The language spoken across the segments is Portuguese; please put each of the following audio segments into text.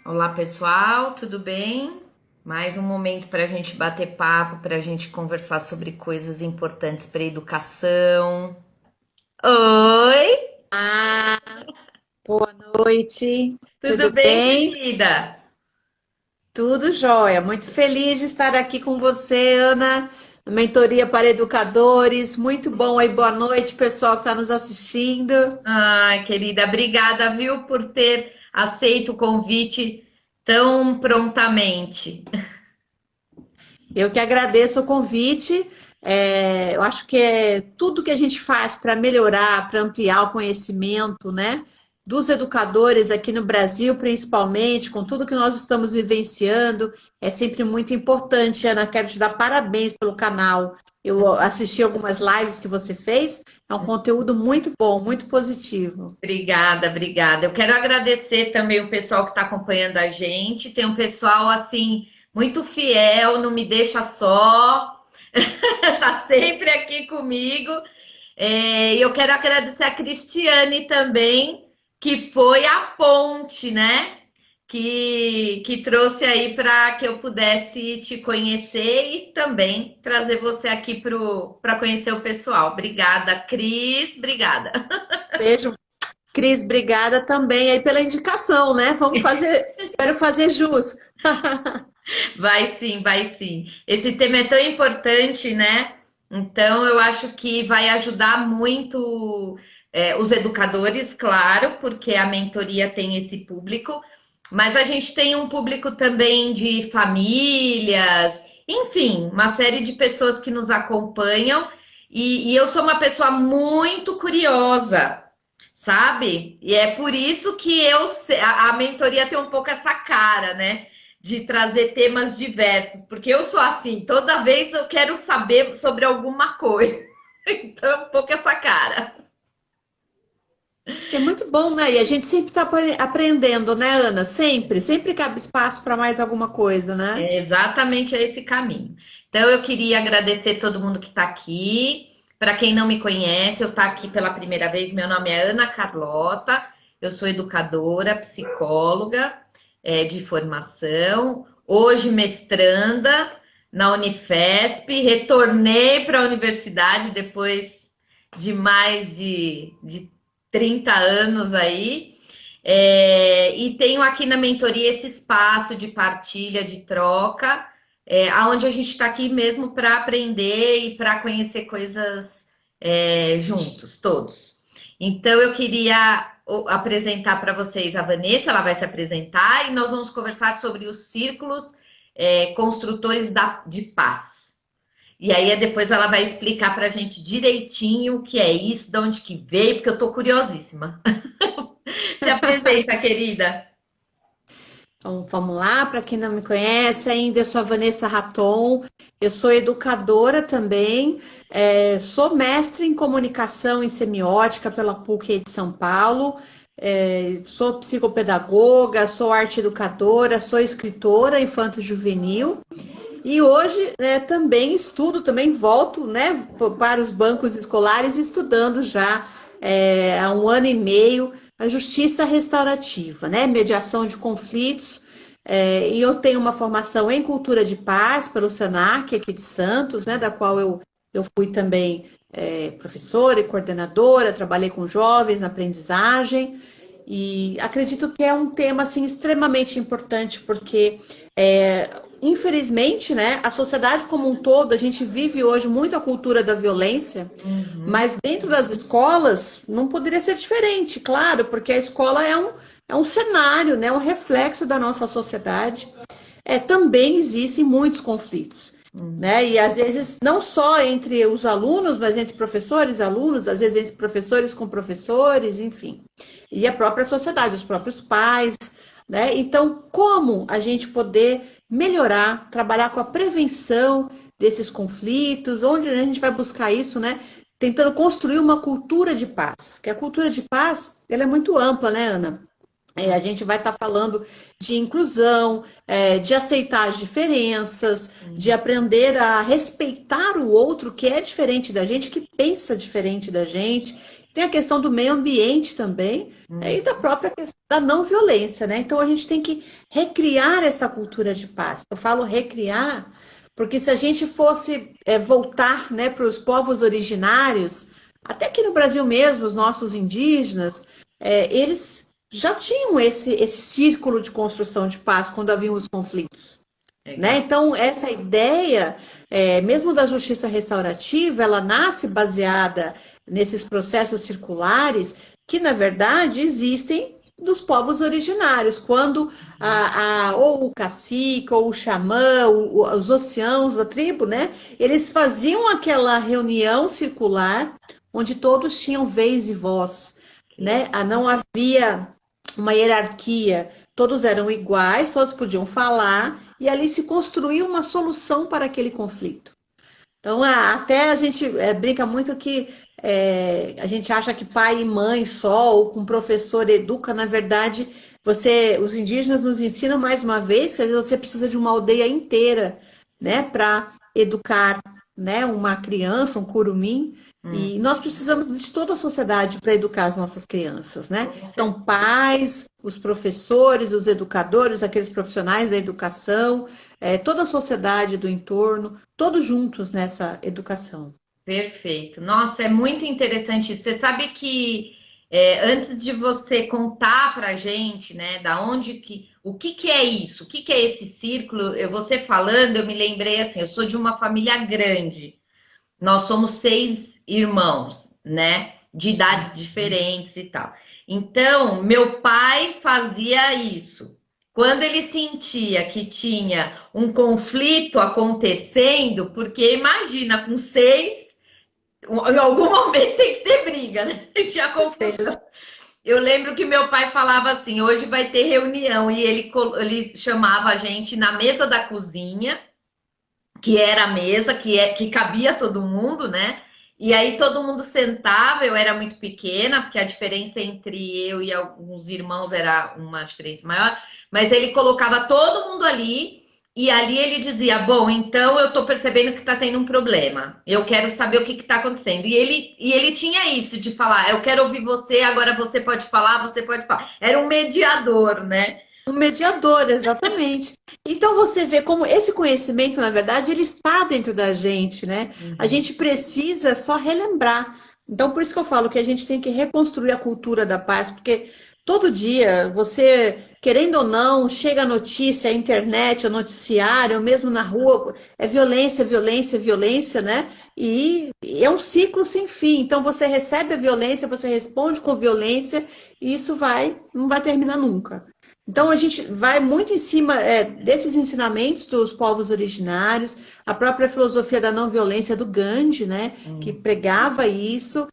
Olá pessoal, tudo bem? Mais um momento para a gente bater papo, para a gente conversar sobre coisas importantes para a educação. Oi, Ah, boa noite, tudo tudo bem, bem? querida? Tudo jóia. Muito feliz de estar aqui com você, Ana, na Mentoria para Educadores. Muito bom aí, boa noite, pessoal que está nos assistindo. Ai, querida, obrigada, viu, por ter aceito o convite tão prontamente. Eu que agradeço o convite. Eu acho que é tudo que a gente faz para melhorar, para ampliar o conhecimento, né, dos educadores aqui no Brasil, principalmente, com tudo que nós estamos vivenciando, é sempre muito importante. Ana, quero te dar parabéns pelo canal. Eu assisti algumas lives que você fez, é um conteúdo muito bom, muito positivo. Obrigada, obrigada. Eu quero agradecer também o pessoal que está acompanhando a gente. Tem um pessoal assim muito fiel, não me deixa só, tá sempre aqui comigo. E eu quero agradecer a Cristiane também, que foi a ponte, né? Que trouxe aí para que eu pudesse te conhecer e também trazer você aqui para conhecer o pessoal. Obrigada, Cris, obrigada. Beijo, Cris, obrigada também aí pela indicação, né? Vamos fazer, espero fazer jus. Vai sim, vai sim. Esse tema é tão importante, né? Então, eu acho que vai ajudar muito os educadores, claro, porque a mentoria tem esse público, mas a gente tem um público também de famílias, enfim, uma série de pessoas que nos acompanham, e eu sou uma pessoa muito curiosa, sabe? E é por isso que a mentoria tem um pouco essa cara, né? De trazer temas diversos, porque eu sou assim, toda vez eu quero saber sobre alguma coisa. Então, é um pouco essa cara. É muito bom, né? E a gente sempre está aprendendo, né, Ana? Sempre, sempre cabe espaço para mais alguma coisa, né? É exatamente esse caminho. Então, eu queria agradecer todo mundo que está aqui. Para quem não me conhece, eu estou aqui pela primeira vez. Meu nome é Ana Carlota, eu sou educadora, psicóloga, de formação, hoje mestranda na Unifesp, retornei para a universidade depois de mais de 30 anos aí. E tenho aqui na mentoria esse espaço de partilha, de troca, onde a gente está aqui mesmo para aprender e para conhecer coisas juntos, todos. Então, eu queria apresentar para vocês a Vanessa, ela vai se apresentar e nós vamos conversar sobre os círculos construtores de paz. E aí depois ela vai explicar para a gente direitinho o que é isso, de onde que veio, porque eu estou curiosíssima. Se apresenta, querida. Então, vamos lá, para quem não me conhece ainda, eu sou a Vanessa Raton, eu sou educadora também, sou mestre em comunicação e semiótica pela PUC de São Paulo, sou psicopedagoga, sou arte educadora, sou escritora infanto-juvenil. E hoje, né, também estudo, também volto, né, para os bancos escolares, estudando já há um ano e meio a justiça restaurativa, né, mediação de conflitos. E eu tenho uma formação em cultura de paz pelo Senac aqui de Santos, né, da qual eu fui também professora e coordenadora, trabalhei com jovens na aprendizagem. E acredito que é um tema assim extremamente importante porque infelizmente, né, a sociedade como um todo, a gente vive hoje muito a cultura da violência, Uhum. mas dentro das escolas não poderia ser diferente, claro, porque a escola é um cenário, né, um reflexo da nossa sociedade. Também existem muitos conflitos, Uhum. né? E às vezes não só entre os alunos, mas entre professores e alunos, às vezes entre professores com professores, enfim. E a própria sociedade, os próprios pais, né? Então, como a gente poder melhorar, trabalhar com a prevenção desses conflitos, onde a gente vai buscar isso, né? Tentando construir uma cultura de paz, porque a cultura de paz, ela é muito ampla, né, Ana? A gente vai estar falando de inclusão, de aceitar as diferenças, de Hum, aprender a respeitar o outro que é diferente da gente, que pensa diferente da gente. Tem a questão do meio ambiente também, e da hum, própria questão da não violência, né? Então a gente tem que recriar essa cultura de paz. Eu falo recriar, porque se a gente fosse voltar, né, para os povos originários, até aqui no Brasil mesmo, os nossos indígenas, eles já tinham esse círculo de construção de paz quando haviam os conflitos, né? legal. Então, essa ideia, mesmo da justiça restaurativa, ela nasce baseada nesses processos circulares que, na verdade, existem dos povos originários, quando ou o cacique, ou o xamã, os anciãos da tribo, né? Eles faziam aquela reunião circular onde todos tinham vez e voz, Que né? legal. Não havia uma hierarquia, todos eram iguais, todos podiam falar, e ali se construiu uma solução para aquele conflito. Então, até a gente brinca muito que a gente acha que pai e mãe só, ou com professor educa, na verdade, os indígenas nos ensinam mais uma vez que às vezes você precisa de uma aldeia inteira, né, para educar, né, uma criança, um curumim, Hum, e nós precisamos de toda a sociedade para educar as nossas crianças, né? com Então, certeza. pais, os professores, os educadores, aqueles profissionais da educação, toda a sociedade do entorno, todos juntos nessa educação. Perfeito. Nossa, é muito interessante isso. Você sabe que antes de você contar para a gente, né, da onde que, o que que é isso, o que que é esse círculo, você falando, eu me lembrei assim, eu sou de uma família grande. Nós somos 6 irmãos, né, de idades diferentes e tal. Então, meu pai fazia isso. Quando ele sentia que tinha um conflito acontecendo, porque imagina, com 6 em algum momento tem que ter briga, né? Tinha confusão. Eu lembro que meu pai falava assim: hoje vai ter reunião, e ele chamava a gente na mesa da cozinha, que era a mesa que cabia todo mundo, né? E aí todo mundo sentava, eu era muito pequena, porque a diferença entre eu e alguns irmãos era uma diferença maior, mas ele colocava todo mundo ali e ali ele dizia: Bom, então eu tô percebendo que tá tendo um problema. Eu quero saber o que que tá acontecendo. E ele tinha isso de falar: Eu quero ouvir você, agora você pode falar, você pode falar. Era um mediador, né? Um mediador, exatamente. Então você vê como esse conhecimento, na verdade, ele está dentro da gente, né? A Uhum. gente precisa só relembrar. Então, por isso que eu falo que a gente tem que reconstruir a cultura da paz, porque todo dia, você, querendo ou não, chega a notícia, a internet, o noticiário, ou mesmo na rua, é violência, violência, violência, né? E é um ciclo sem fim. Então, você recebe a violência, você responde com violência, e isso não vai terminar nunca. Então, a gente vai muito em cima desses ensinamentos dos povos originários, a própria filosofia da não violência do Gandhi, né, que Hum. pregava isso,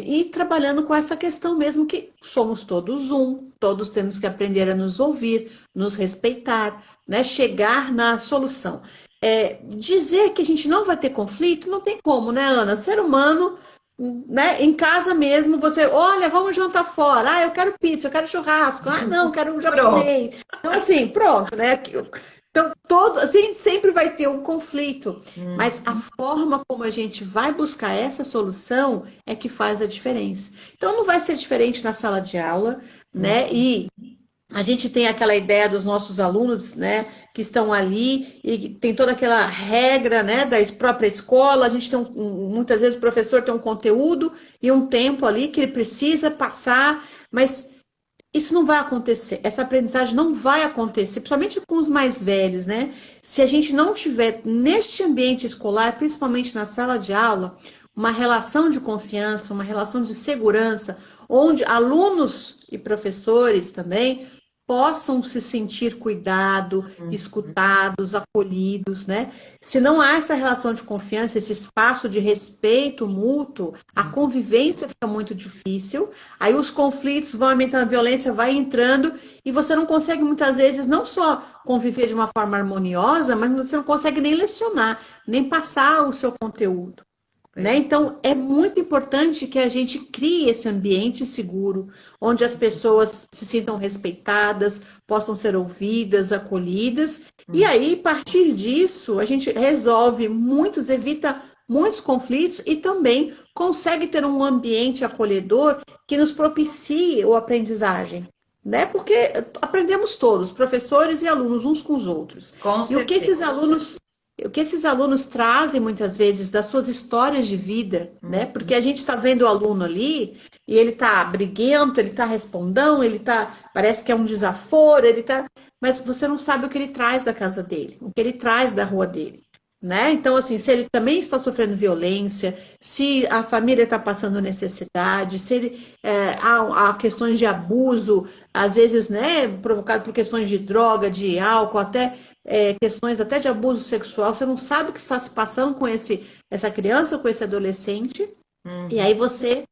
e trabalhando com essa questão mesmo que somos todos um, todos temos que aprender a nos ouvir, nos respeitar, né, chegar na solução. Dizer que a gente não vai ter conflito, não tem como, né, Ana? Ser humano, né? Em casa mesmo, você, olha, vamos jantar fora. Ah, eu quero pizza, eu quero churrasco. Ah, não, eu quero um Pronto. japonês. Então, assim, pronto, né? Então, assim, sempre vai ter um conflito, mas a Hum. forma como a gente vai buscar essa solução é que faz a diferença. Então, não vai ser diferente na sala de aula, né? Hum. E a gente tem aquela ideia dos nossos alunos, né, que estão ali e tem toda aquela regra, né, da própria escola. A gente tem muitas vezes o professor tem um conteúdo e um tempo ali que ele precisa passar, mas isso não vai acontecer. Essa aprendizagem não vai acontecer, principalmente com os mais velhos, né? Se a gente não tiver neste ambiente escolar, principalmente na sala de aula, uma relação de confiança, uma relação de segurança, onde alunos e professores também possam se sentir cuidado, Hum. escutados, acolhidos, né? Se não há essa relação de confiança, esse espaço de respeito mútuo, a Hum. convivência fica muito difícil, aí os conflitos vão aumentando, a violência vai entrando e você não consegue muitas vezes não só conviver de uma forma harmoniosa, mas você não consegue nem lecionar, nem passar o seu conteúdo. né? Então, é muito importante que a gente crie esse ambiente seguro, onde as pessoas se sintam respeitadas, possam ser ouvidas, acolhidas, e aí, a partir disso, a gente resolve muitos, evita muitos conflitos e também consegue ter um ambiente acolhedor que nos propicie a aprendizagem, né? Porque aprendemos todos, professores e alunos, uns com os outros. Com E certeza. o que esses alunos trazem muitas vezes das suas histórias de vida, né? Porque a gente está vendo o aluno ali e ele está briguento, ele está respondão, ele tá, parece que é um desaforo, mas você não sabe o que ele traz da casa dele, o que ele traz da rua dele. Né? Então, assim, se ele também está sofrendo violência, se a família está passando necessidade, se ele, há questões de abuso, às vezes, né, provocado por questões de droga, de álcool, até questões até de abuso sexual, você não sabe o que está se passando com essa criança, com esse adolescente, e aí você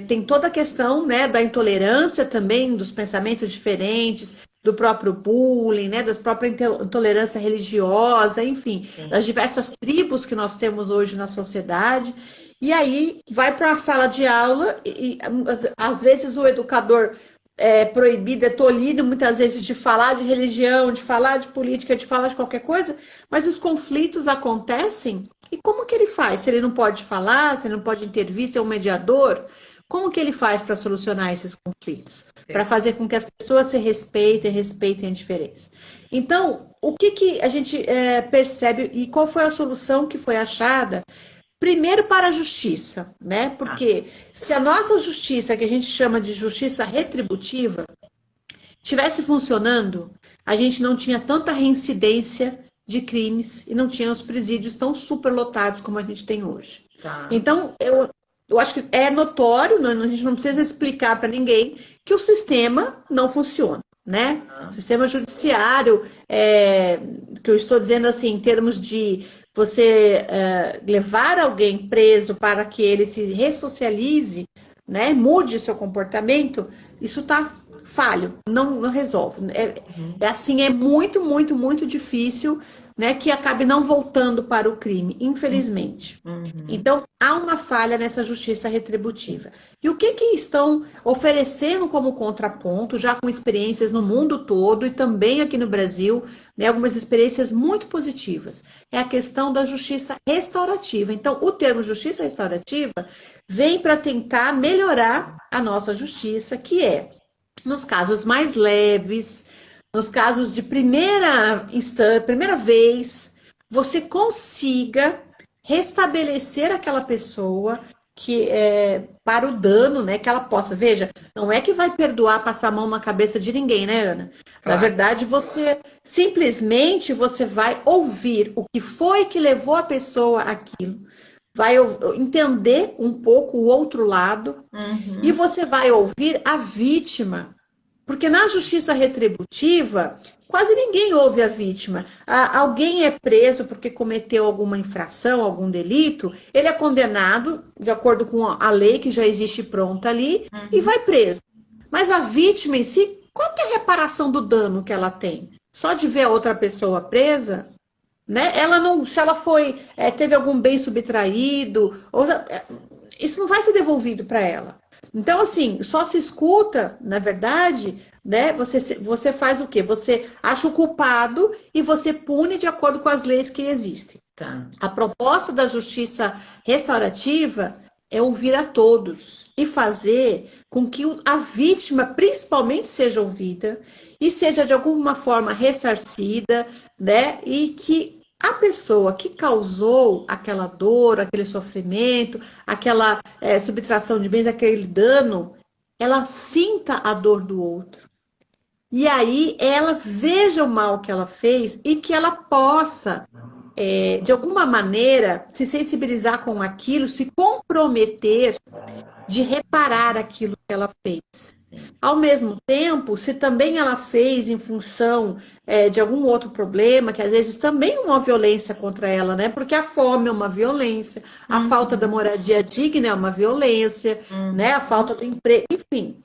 tem toda a questão, né, da intolerância também, dos pensamentos diferentes, do próprio bullying, né, da própria intolerância religiosa, enfim, das diversas tribos que nós temos hoje na sociedade. E aí vai para a sala de aula e às vezes o educador é proibido, é tolhido muitas vezes de falar de religião, de falar de política, de falar de qualquer coisa, mas os conflitos acontecem. E como que ele faz? Se ele não pode falar, se ele não pode intervir, ser um mediador, como que ele faz para solucionar esses conflitos? Para fazer com que as pessoas se respeitem, respeitem a diferença. Então, o que a gente percebe e qual foi a solução que foi achada? Primeiro para a justiça, né? Porque se a nossa justiça, que a gente chama de justiça retributiva, tivesse funcionando, a gente não tinha tanta reincidência de crimes e não tinha os presídios tão superlotados como a gente tem hoje. Tá. Então, eu acho que é notório, a gente não precisa explicar para ninguém que o sistema não funciona, né? O sistema judiciário, que eu estou dizendo assim, em termos de você levar alguém preso para que ele se ressocialize, né? Mude seu comportamento, isso está falho, não resolve. Assim, é muito, muito, muito difícil, né, que acabe não voltando para o crime, infelizmente. Então, há uma falha nessa justiça retributiva. E o que estão oferecendo como contraponto, já com experiências no mundo todo e também aqui no Brasil, né, algumas experiências muito positivas, é a questão da justiça restaurativa. Então, o termo justiça restaurativa vem para tentar melhorar a nossa justiça, que é nos casos mais leves, nos casos de primeira instância, primeira vez, você consiga restabelecer aquela pessoa que para o dano, né, que ela possa. Veja, não é que vai perdoar, passar a mão na cabeça de ninguém, né, Ana? Na verdade, você simplesmente você vai ouvir o que foi que levou a pessoa àquilo, vai entender um pouco o outro lado e você vai ouvir a vítima. Porque na justiça retributiva, quase ninguém ouve a vítima. Alguém é preso porque cometeu alguma infração, algum delito, ele é condenado, de acordo com a lei que já existe pronta ali, e vai preso. Mas a vítima em si, qual que é a reparação do dano que ela tem? Só de ver a outra pessoa presa, né? Ela não, se ela teve algum bem subtraído, isso não vai ser devolvido para ela. Então, assim, só se escuta, na verdade, né? Você faz o quê? Você acha o culpado e você pune de acordo com as leis que existem. Tá. A proposta da justiça restaurativa é ouvir a todos e fazer com que a vítima, principalmente, seja ouvida e seja de alguma forma ressarcida, né? E que a pessoa que causou aquela dor, aquele sofrimento, aquela subtração de bens, aquele dano, ela sinta a dor do outro. E aí ela veja o mal que ela fez e que ela possa, de alguma maneira, se sensibilizar com aquilo, se comprometer de reparar aquilo que ela fez. Ao mesmo tempo, se também ela fez em função de algum outro problema, que às vezes também é uma violência contra ela, né? Porque a fome é uma violência, a falta da moradia digna é uma violência, né? A falta do emprego, enfim.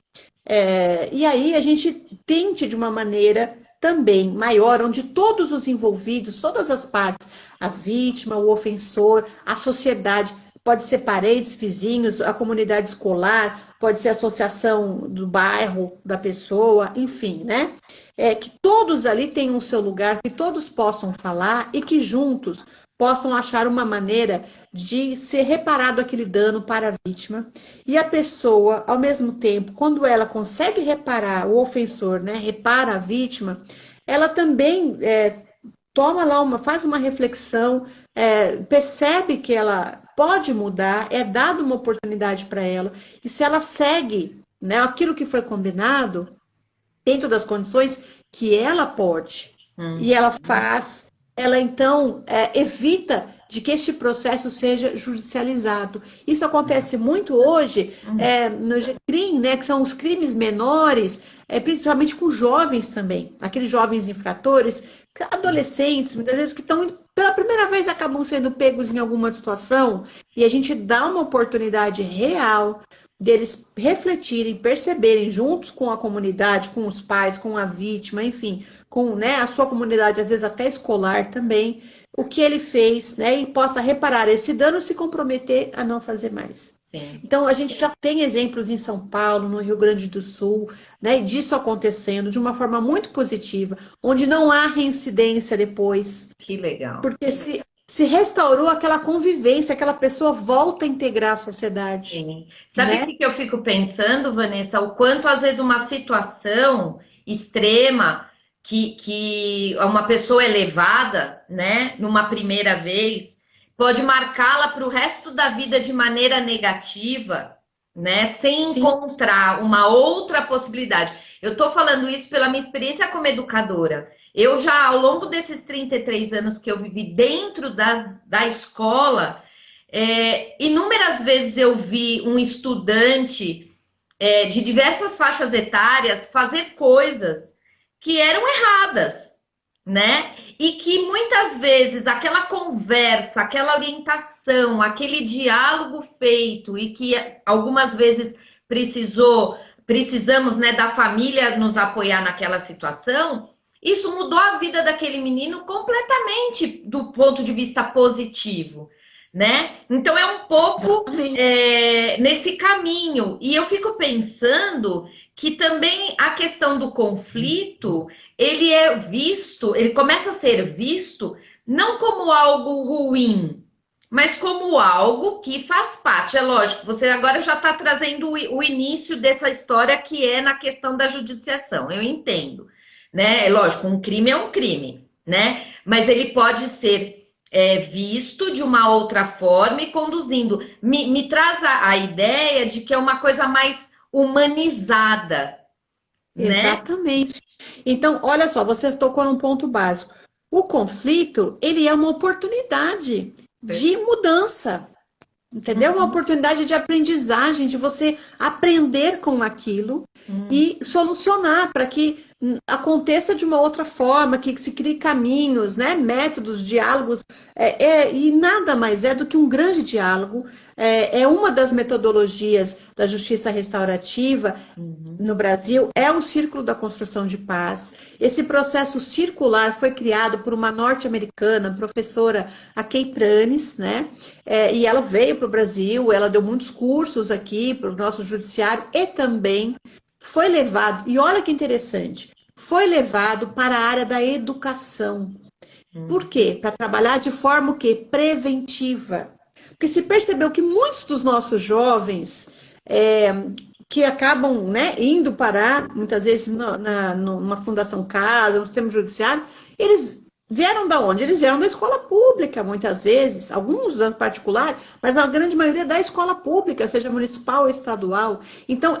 E aí a gente tente de uma maneira também maior, onde todos os envolvidos, todas as partes, a vítima, o ofensor, a sociedade, pode ser parentes, vizinhos, a comunidade escolar, pode ser a associação do bairro da pessoa, enfim, né? Que todos ali tenham o seu lugar, que todos possam falar e que juntos possam achar uma maneira de ser reparado aquele dano para a vítima. E a pessoa, ao mesmo tempo, quando ela consegue reparar o ofensor, né, repara a vítima, ela também toma lá faz uma reflexão, percebe que ela pode mudar, é dada uma oportunidade para ela, e se ela segue, né, aquilo que foi combinado, dentro das condições que ela pode, e ela faz, ela então evita de que este processo seja judicializado. Isso acontece muito hoje no GCRIM, né, que são os crimes menores, principalmente com jovens também, aqueles jovens infratores, adolescentes, muitas vezes que estão pela primeira vez acabam sendo pegos em alguma situação, e a gente dá uma oportunidade real deles refletirem, perceberem juntos com a comunidade, com os pais, com a vítima, enfim, com, né, a sua comunidade, às vezes até escolar também, o que ele fez, né, e possa reparar esse dano e se comprometer a não fazer mais. Sim. Então, a gente já tem exemplos em São Paulo, no Rio Grande do Sul, né, disso acontecendo de uma forma muito positiva, onde não há reincidência depois. Que legal. Porque se restaurou aquela convivência, aquela pessoa volta a integrar a sociedade. Sim. Sabe né? o que eu fico pensando, Vanessa? O quanto às vezes uma situação extrema que uma pessoa é levada, né, numa primeira vez, pode marcá-la para o resto da vida de maneira negativa, né, sem Sim. encontrar uma outra possibilidade. Eu estou falando isso pela minha experiência como educadora. Eu já, ao longo desses 33 anos que eu vivi dentro da escola, inúmeras vezes eu vi um estudante de diversas faixas etárias fazer coisas que eram erradas, né? E que muitas vezes aquela conversa, aquela orientação, aquele diálogo feito e que algumas vezes precisamos, né, da família nos apoiar naquela situação, isso mudou a vida daquele menino completamente do ponto de vista positivo, né? Então é um pouco nesse caminho. E eu fico pensando que também a questão do conflito, ele começa a ser visto não como algo ruim, mas como algo que faz parte. É lógico, você agora já está trazendo o início dessa história que é na questão da judiciação, eu entendo, né? É lógico, um crime é um crime, né? Mas ele pode ser visto de uma outra forma e conduzindo. Me traz a ideia de que é uma coisa mais humanizada, né? Exatamente. Então, olha só, você tocou num ponto básico. O conflito, ele é uma oportunidade de mudança, entendeu? Uma oportunidade de aprendizagem, de você aprender com aquilo e solucionar para que aconteça de uma outra forma, que se crie caminhos, né? Métodos, diálogos, e nada mais é do que um grande diálogo. É uma das metodologias da justiça restaurativa no Brasil, é o Círculo da Construção de Paz. Esse processo circular foi criado por uma norte-americana, professora Kay Pranes, né? E ela veio para o Brasil, ela deu muitos cursos aqui para o nosso judiciário e também foi levado, e olha que interessante, foi levado para a área da educação. Por quê? Para trabalhar de forma o quê? Preventiva. Porque se percebeu que muitos dos nossos jovens que acabam, né, indo parar, muitas vezes, numa fundação casa, no sistema judiciário, eles vieram da onde? Eles vieram da escola pública, muitas vezes, alguns da particular, mas a grande maioria da escola pública, seja municipal ou estadual. Então,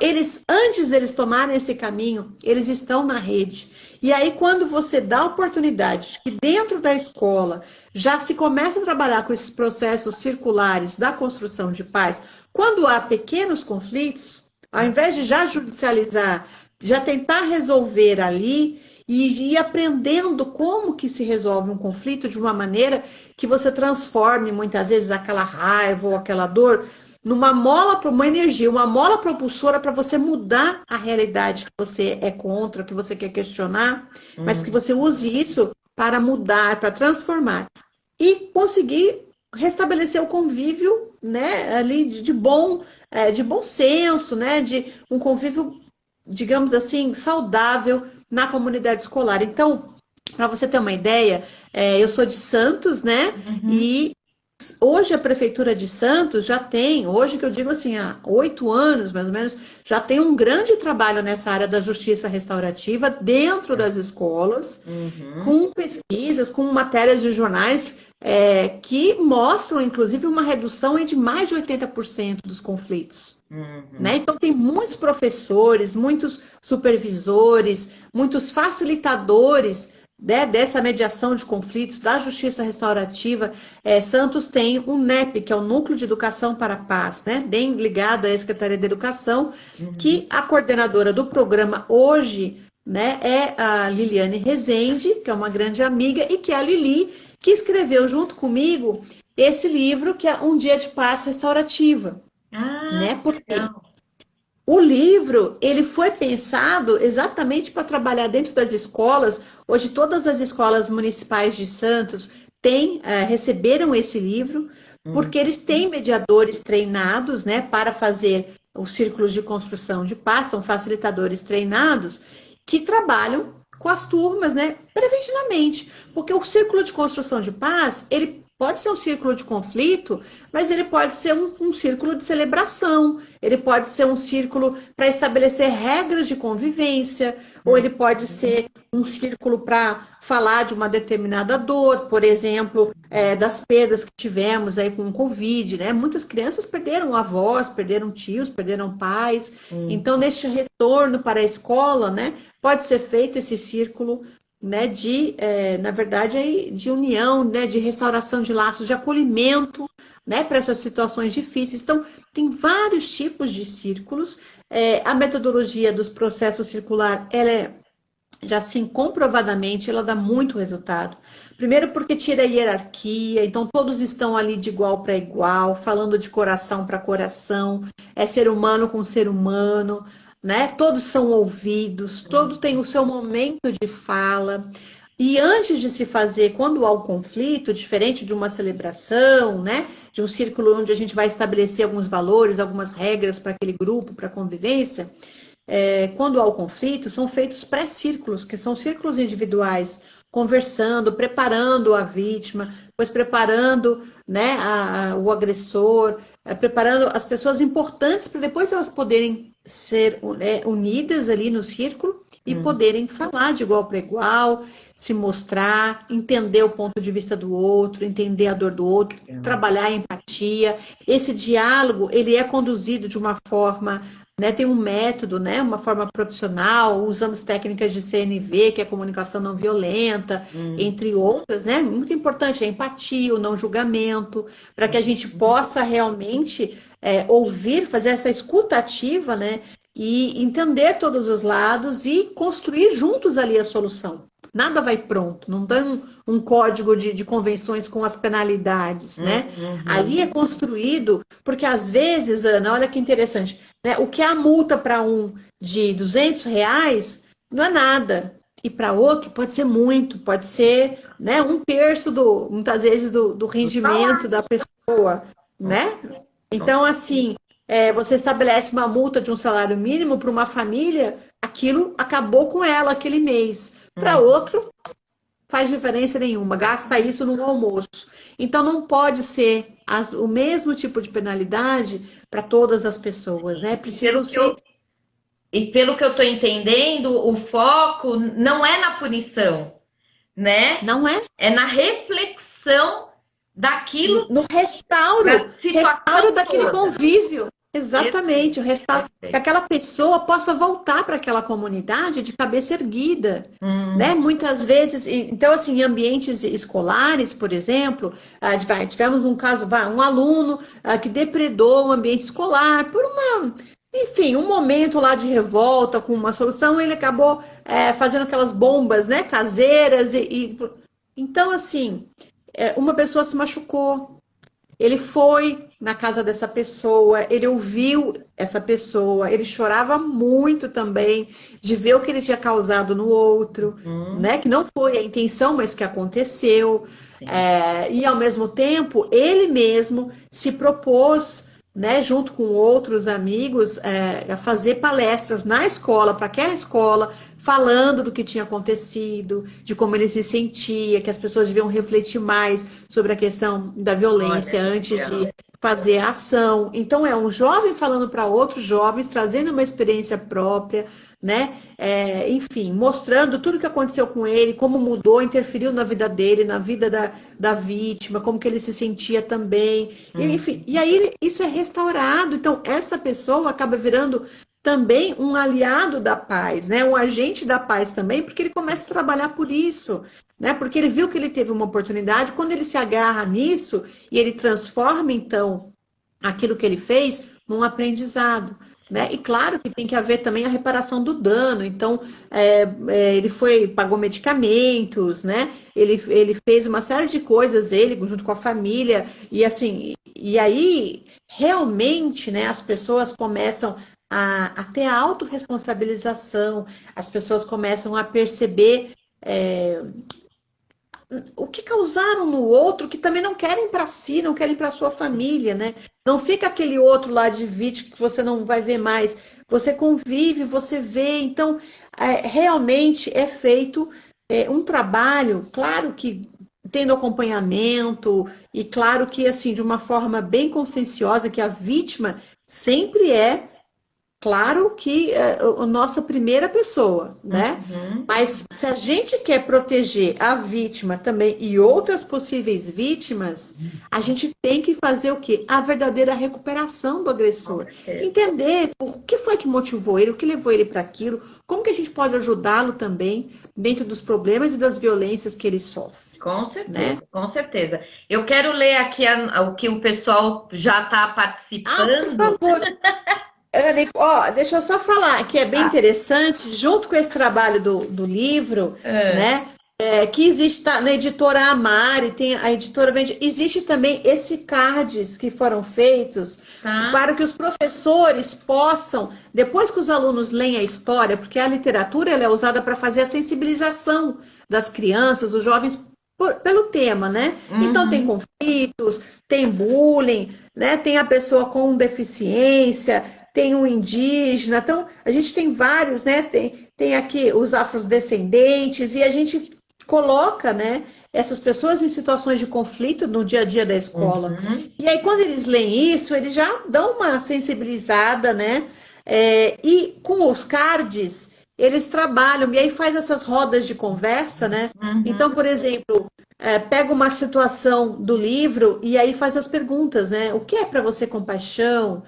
antes deles tomarem esse caminho, eles estão na rede. E aí, quando você dá a oportunidade que dentro da escola já se começa a trabalhar com esses processos circulares da construção de paz, quando há pequenos conflitos, ao invés de já judicializar, já tentar resolver ali e ir aprendendo como que se resolve um conflito de uma maneira que você transforme muitas vezes aquela raiva ou aquela dor numa mola, uma energia, uma mola propulsora para você mudar a realidade que você é contra, que você quer questionar, mas que você use isso para mudar, para transformar e conseguir restabelecer o convívio, né, ali de bom senso, né, de um convívio, digamos assim, saudável na comunidade escolar. Então, para você ter uma ideia, eu sou de Santos, né, Uhum. e hoje a Prefeitura de Santos já tem, hoje que eu digo assim, há 8 anos mais ou menos, já tem um grande trabalho nessa área da justiça restaurativa dentro das escolas, Uhum. com pesquisas, com matérias de jornais que mostram, inclusive, uma redução de mais de 80% dos conflitos. Né? Uhum. Então, tem muitos professores, muitos supervisores, muitos facilitadores, né, dessa mediação de conflitos, da justiça restaurativa. Santos tem o NEP, que é o Núcleo de Educação para a Paz, né, bem ligado à Secretaria de Educação, Uhum. que a coordenadora do programa hoje, né, é a Liliane Rezende, que é uma grande amiga, e que é a Lili, que escreveu junto comigo esse livro, que é Um Dia de Paz Restaurativa, Ah, né? que Porque legal. o livro, ele foi pensado exatamente para trabalhar dentro das escolas. Hoje, todas as escolas municipais de Santos receberam esse livro, Uhum. porque eles têm mediadores treinados, né, para fazer os círculos de construção de paz, são facilitadores treinados, que trabalham com as turmas, né, preventivamente. Porque o círculo de construção de paz, ele pode ser um círculo de conflito, mas ele pode ser um círculo de celebração, ele pode ser um círculo para estabelecer regras de convivência, ou ele pode ser um círculo para falar de uma determinada dor, por exemplo, das perdas que tivemos aí com o Covid, né? Muitas crianças perderam avós, perderam tios, perderam pais. Uhum. Então, neste retorno para a escola, né, pode ser feito esse círculo, né, na verdade, aí, de união, né, de restauração de laços, de acolhimento, né, para essas situações difíceis. Então, tem vários tipos de círculos. A metodologia dos processos circular, ela já assim, comprovadamente, ela dá muito resultado. Primeiro porque tira a hierarquia, então todos estão ali de igual para igual, falando de coração para coração, é ser humano com ser humano, né? Todos são ouvidos, todos têm o seu momento de fala. E antes de se fazer, quando há o conflito, diferente de uma celebração, né, de um círculo onde a gente vai estabelecer alguns valores, algumas regras para aquele grupo, para a convivência, quando há o conflito, são feitos pré-círculos, que são círculos individuais, conversando, preparando a vítima, depois preparando, né, o agressor, preparando as pessoas importantes para depois elas poderem ser unidas ali no círculo e Uhum. poderem falar de igual para igual, se mostrar, entender o ponto de vista do outro, entender a dor do outro, Legal. trabalhar a empatia. Esse diálogo, ele é conduzido de uma forma, né, tem um método, né, uma forma profissional, usamos técnicas de CNV, que é a comunicação não violenta, Uhum. entre outras, né? Muito importante a empatia, o não julgamento, para que a gente possa realmente ouvir, fazer essa escuta ativa, né? E entender todos os lados e construir juntos ali a solução. Nada vai pronto, não tem um código de convenções com as penalidades, né? Ali Uhum. é construído, porque às vezes, Ana, olha que interessante, né? O que é a multa para um de R$ 200 não é nada. E para outro pode ser muito, pode ser, né, um terço muitas vezes do Do salário. rendimento da pessoa, né? Então, assim, você estabelece uma multa de um salário mínimo para uma família, aquilo acabou com ela aquele mês. Para Uhum. outro, faz diferença nenhuma, gasta isso no almoço. Então, não pode ser o mesmo tipo de penalidade para todas as pessoas, né? E pelo Precisam que eu, ser. e pelo que eu estou entendendo, o foco não é na punição, né? Não é É na reflexão daquilo, no da restauro situação daquele toda. convívio. Exatamente, o Perfeito, restauro, que perfeito. aquela pessoa possa voltar para aquela comunidade de cabeça erguida, né? Hum. Muitas vezes, então assim, em ambientes escolares, por exemplo, tivemos um caso, um aluno que depredou o ambiente escolar por enfim, um momento lá de revolta com uma solução, ele acabou fazendo aquelas bombas, né, caseiras então assim, uma pessoa se machucou, ele foi na casa dessa pessoa, ele ouviu essa pessoa, ele chorava muito também de ver o que ele tinha causado no outro, Hum. né? Que não foi a intenção, mas que aconteceu. sim. E ao mesmo tempo, ele mesmo se propôs, né, junto com outros amigos, a fazer palestras na escola, para aquela escola, falando do que tinha acontecido, de como ele se sentia, que as pessoas deviam refletir mais sobre a questão da Olha violência que antes legal. de fazer a ação. Então, é um jovem falando para outros jovens, trazendo uma experiência própria, né? Enfim, mostrando tudo o que aconteceu com ele, como mudou, interferiu na vida dele, na vida da vítima, como que ele se sentia também. Hum. Enfim, e aí isso é restaurado. Então, essa pessoa acaba virando também um aliado da paz, né? Um agente da paz também, porque ele começa a trabalhar por isso, né? Porque ele viu que ele teve uma oportunidade, quando ele se agarra nisso e ele transforma, então, aquilo que ele fez num aprendizado. Né? E claro que tem que haver também a reparação do dano. Então, ele pagou medicamentos, né? Ele fez uma série de coisas, ele junto com a família, e assim, e aí realmente, né, as pessoas começam a ter a autorresponsabilização, as pessoas começam a perceber o que causaram no outro que também não querem para si, não querem para sua família, né? Não fica aquele outro lá de vítima que você não vai ver mais. Você convive, você vê. Então, realmente é feito um trabalho, claro que tendo acompanhamento e claro que assim de uma forma bem conscienciosa que a vítima sempre é. Claro que é a nossa primeira pessoa, né? Uhum. Mas se a gente quer proteger a vítima também e outras possíveis vítimas, a gente tem que fazer o quê? A verdadeira recuperação do Com agressor. certeza. Entender o que foi que motivou ele, o que levou ele para aquilo, como que a gente pode ajudá-lo também dentro dos problemas e das violências que ele sofre, Com né? certeza, com certeza. Eu quero ler aqui o que o pessoal já está Ah, por participando. favor. Anne, ó, deixa eu só falar que é bem Ah, interessante, junto com esse trabalho do livro, é, né? Que existe na editora Amari, tem a editora vende, existe também esse cards que foram feitos tá. para que os professores possam, depois que os alunos leem a história, porque a literatura ela é usada para fazer a sensibilização das crianças, dos jovens pelo tema, né? Então tem Uhum. conflitos, tem bullying, né? Tem a pessoa com deficiência, tem um indígena, então a gente tem vários, né? Tem aqui os afrodescendentes e a gente coloca, né? Essas pessoas em situações de conflito no dia a dia da escola. Uhum. E aí quando eles leem isso, eles já dão uma sensibilizada, né? E com os cards eles trabalham e aí faz essas rodas de conversa, né? Então, Uhum. por exemplo, pega uma situação do livro e aí faz as perguntas, né? O que é para você compaixão?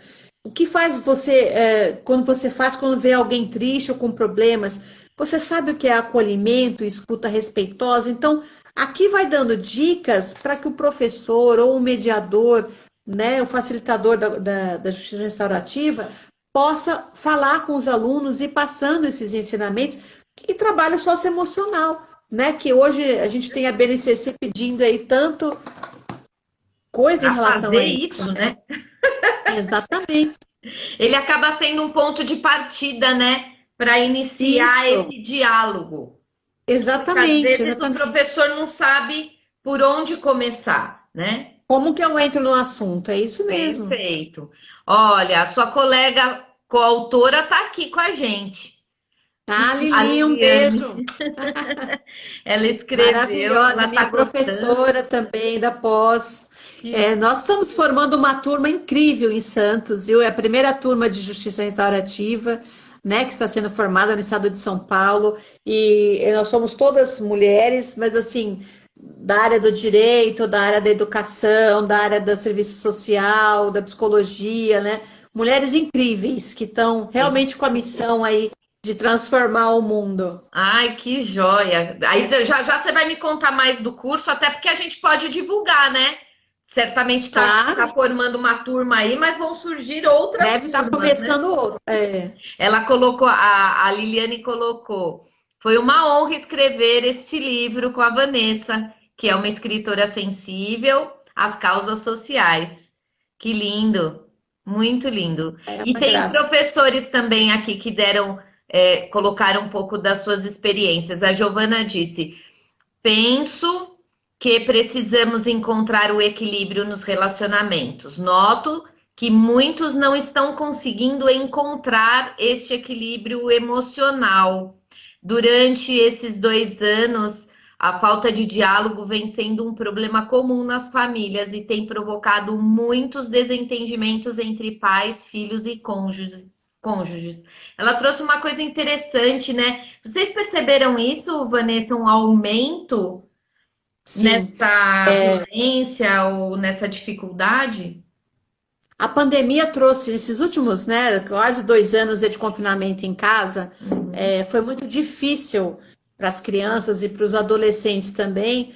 O que faz você, quando vê alguém triste ou com problemas, você sabe o que é acolhimento, escuta respeitosa? Então, aqui vai dando dicas para que o professor ou o mediador, né, o facilitador da justiça restaurativa, possa falar com os alunos e passando esses ensinamentos e trabalho socioemocional, né? Que hoje a gente tem a BNCC pedindo aí tanto coisa em Para relação fazer a isso, isso, né? né? Exatamente. Ele acaba sendo um ponto de partida, né? Para iniciar Isso. esse diálogo. Porque às Exatamente, vezes o exatamente. professor não sabe por onde começar, né? Como que eu entro no assunto? É isso mesmo. Perfeito. Olha, a sua colega coautora está aqui com a gente, Tá, a Lili, um Liliane. beijo. Ela escreveu, ela Maravilhosa, está minha gostando. professora também da pós. Que Nós estamos formando uma turma incrível em Santos, viu? É a primeira turma de Justiça Restaurativa, né, que está sendo formada no estado de São Paulo. E nós somos todas mulheres, mas assim, da área do direito, da área da educação, da área do serviço social, da psicologia, né? Mulheres incríveis que estão sim. realmente com a missão aí de transformar o mundo. Ai, que joia. Aí já já você vai me contar mais do curso, até porque a gente pode divulgar, né? Certamente tá Claro, formando uma turma aí, mas vão surgir outras deve estar turmas, né? começando outro. Ela colocou, a Liliane colocou. Foi uma honra escrever este livro com a Vanessa, que é uma escritora sensível às causas sociais. Que lindo, muito lindo. É E uma tem graça. professores também aqui que deram, colocaram um pouco das suas experiências. A Giovana disse: penso que precisamos encontrar o equilíbrio nos relacionamentos. Noto que muitos não estão conseguindo encontrar este equilíbrio emocional. Durante esses 2 anos, a falta de diálogo vem sendo um problema comum nas famílias e tem provocado muitos desentendimentos entre pais, filhos e cônjuges. Ela trouxe uma coisa interessante, né? Vocês perceberam isso, Vanessa, um aumento Sim. nessa violência ou nessa dificuldade? A pandemia trouxe, nesses últimos, né, quase 2 anos de confinamento em casa, Uhum. foi muito difícil para as crianças e para os adolescentes também,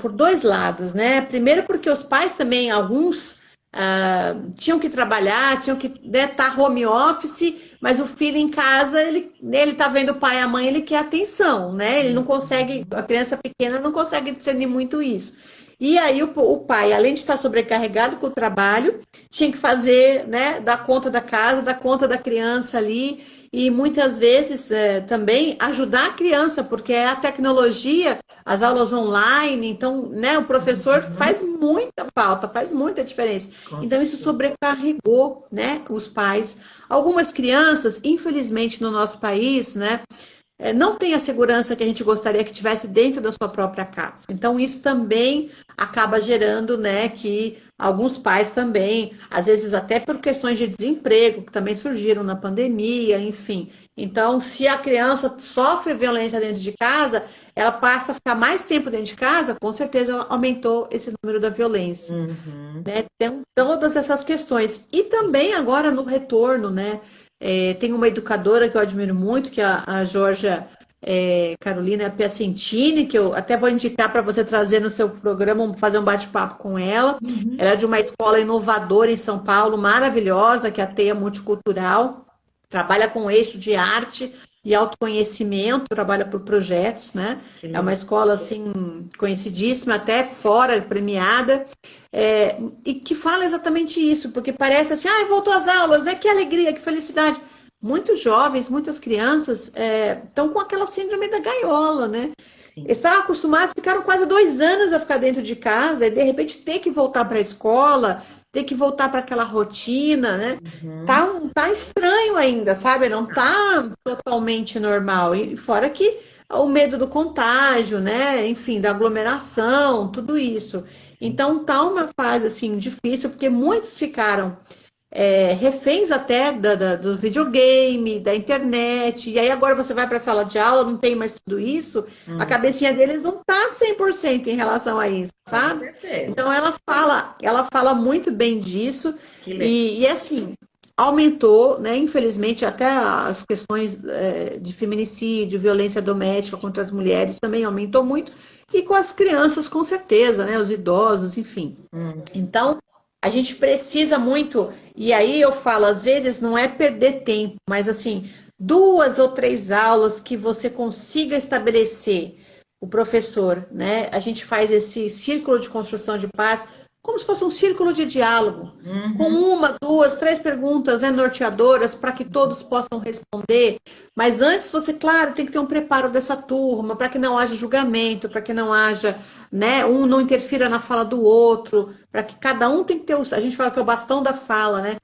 por dois lados, né? Primeiro porque os pais também, alguns, tinham que trabalhar, tinham que, né, tá home office, mas o filho em casa, ele tá vendo o pai e a mãe, ele quer atenção, né? Ele não consegue, a criança pequena não consegue discernir muito isso. E aí o pai, além de estar sobrecarregado com o trabalho, tinha que fazer, né, dar conta da casa, dar conta da criança ali, e muitas vezes também ajudar a criança, porque é a tecnologia, as aulas online, então, né, o professor Uhum. faz muita falta, faz muita diferença. Com Então, isso certeza. sobrecarregou, né, os pais. Algumas crianças, infelizmente, no nosso país, né, não tem a segurança que a gente gostaria que tivesse dentro da sua própria casa. Então, isso também acaba gerando, né, que alguns pais também, às vezes até por questões de desemprego, que também surgiram na pandemia, enfim. Então, se a criança sofre violência dentro de casa, ela passa a ficar mais tempo dentro de casa, com certeza ela aumentou esse número da violência, Uhum. né? Tem todas essas questões. E também agora no retorno, né? Tem uma educadora que eu admiro muito, que é a Georgia Carolina Piacentini, que eu até vou indicar para você trazer no seu programa, fazer um bate-papo com ela. Uhum. Ela é de uma escola inovadora em São Paulo, maravilhosa, que é a Teia Multicultural, trabalha com eixo de arte e autoconhecimento, trabalha por projetos, né? Que É uma legal. escola assim conhecidíssima, até fora, premiada, e que fala exatamente isso, porque parece assim, ah, voltou às aulas, né? Que alegria, que felicidade. Muitos jovens, muitas crianças estão com aquela síndrome da gaiola, né? Eles Sim. estavam acostumados, ficaram quase 2 anos a ficar dentro de casa, e de repente ter que voltar para a escola, ter que voltar para aquela rotina, né? Uhum. Tá estranho ainda, sabe? Não tá totalmente normal. E fora que o medo do contágio, né? Enfim, da aglomeração, tudo isso. Sim. Então tá uma fase assim difícil, porque muitos ficaram reféns até do videogame, da internet, e aí agora você vai para a sala de aula, não tem mais tudo isso, a Hum. cabecinha deles não está 100% em relação a isso, Com sabe? certeza. Então ela fala muito bem disso, Que legal. e assim, aumentou, né, infelizmente, até as questões de feminicídio, violência doméstica contra as mulheres também aumentou muito, e com as crianças, com certeza, né, os idosos, enfim. Hum. Então, a gente precisa muito, e aí eu falo, às vezes não é perder tempo, mas assim, 2 ou 3 aulas que você consiga estabelecer o professor, né? A gente faz esse círculo de construção de paz como se fosse um círculo de diálogo, com Uhum. 1, 2, 3 perguntas, né, norteadoras para que todos possam responder. Mas antes você, claro, tem que ter um preparo dessa turma para que não haja julgamento, para que não haja, né, um não interfira na fala do outro, para que cada um tem que ter, a gente fala que é o bastão da fala, né?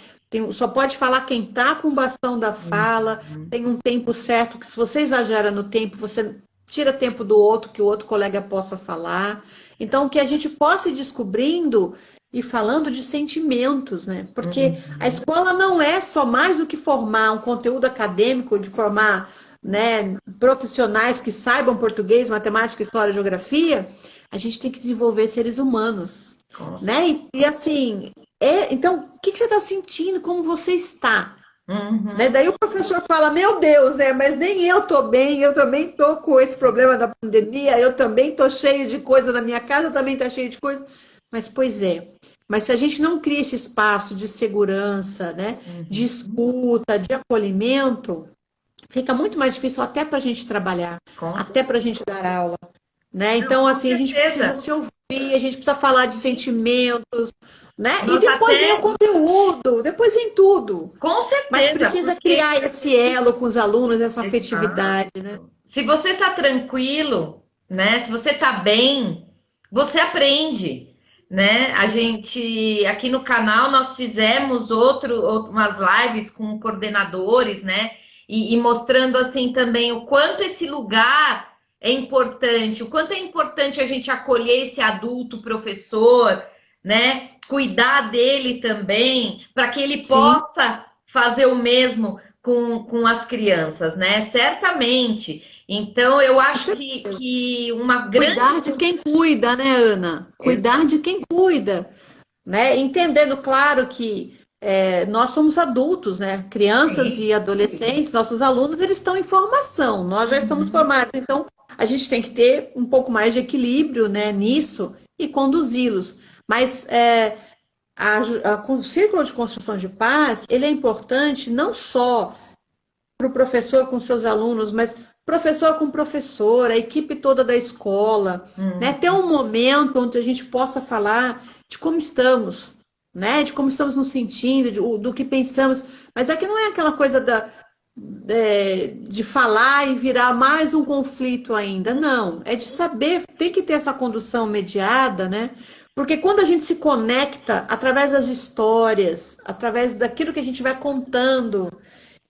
Só pode falar quem tá com o bastão da fala, Uhum. tem um tempo certo que se você exagera no tempo, você tira tempo do outro, que o outro colega possa falar. Então, que a gente possa ir descobrindo e falando de sentimentos, né? Porque a Uhum. escola não é só mais do que formar um conteúdo acadêmico, de formar, né, profissionais que saibam português, matemática, história, geografia. A gente tem que desenvolver seres humanos, Com né? certeza. E assim, então, o que você está sentindo? Como você está? Né? Uhum. Daí o professor fala, meu Deus, né? Mas nem eu tô bem, eu também tô com esse problema da pandemia, eu também tô cheio de coisa na minha casa, também tá cheio de coisa. Mas, pois é. Mas se a gente não cria esse espaço de segurança, né? De Uhum. escuta, de acolhimento, fica muito mais difícil até para a gente trabalhar, Com até para a certeza. gente dar aula, né? Não, Então, com assim, a gente precisa certeza. se ouvir, a gente precisa falar de sentimentos, né? E Nós depois vem o até, conteúdo, depois vem tudo. com Mas certeza, precisa porque criar esse elo com os alunos, essa exato. afetividade, né? Se você tá tranquilo, né? Se você tá bem, você aprende, né? A gente, aqui no canal, nós fizemos umas lives com coordenadores, né? E mostrando, assim, também o quanto esse lugar é importante, o quanto é importante a gente acolher esse adulto professor, né? Cuidar dele também, para que ele Sim. possa fazer o mesmo com as crianças, né? Certamente. Então, eu acho que uma grande. Cuidar de quem cuida, né, Ana? Cuidar de quem cuida, né? Entendendo, claro, que nós somos adultos, né? Crianças Sim. e adolescentes, nossos alunos, eles estão em formação, nós já estamos Uhum. formados, então a gente tem que ter um pouco mais de equilíbrio, né, nisso e conduzi-los. Mas o círculo de construção de paz, ele é importante não só para o professor com seus alunos, mas professor com professor, a equipe toda da escola, né? Ter Uhum. um momento onde a gente possa falar de como estamos, né? De como estamos nos sentindo, do que pensamos. Mas aqui não é aquela coisa de falar e virar mais um conflito ainda, não. É de saber, tem que ter essa condução mediada, né? Porque quando a gente se conecta através das histórias, através daquilo que a gente vai contando,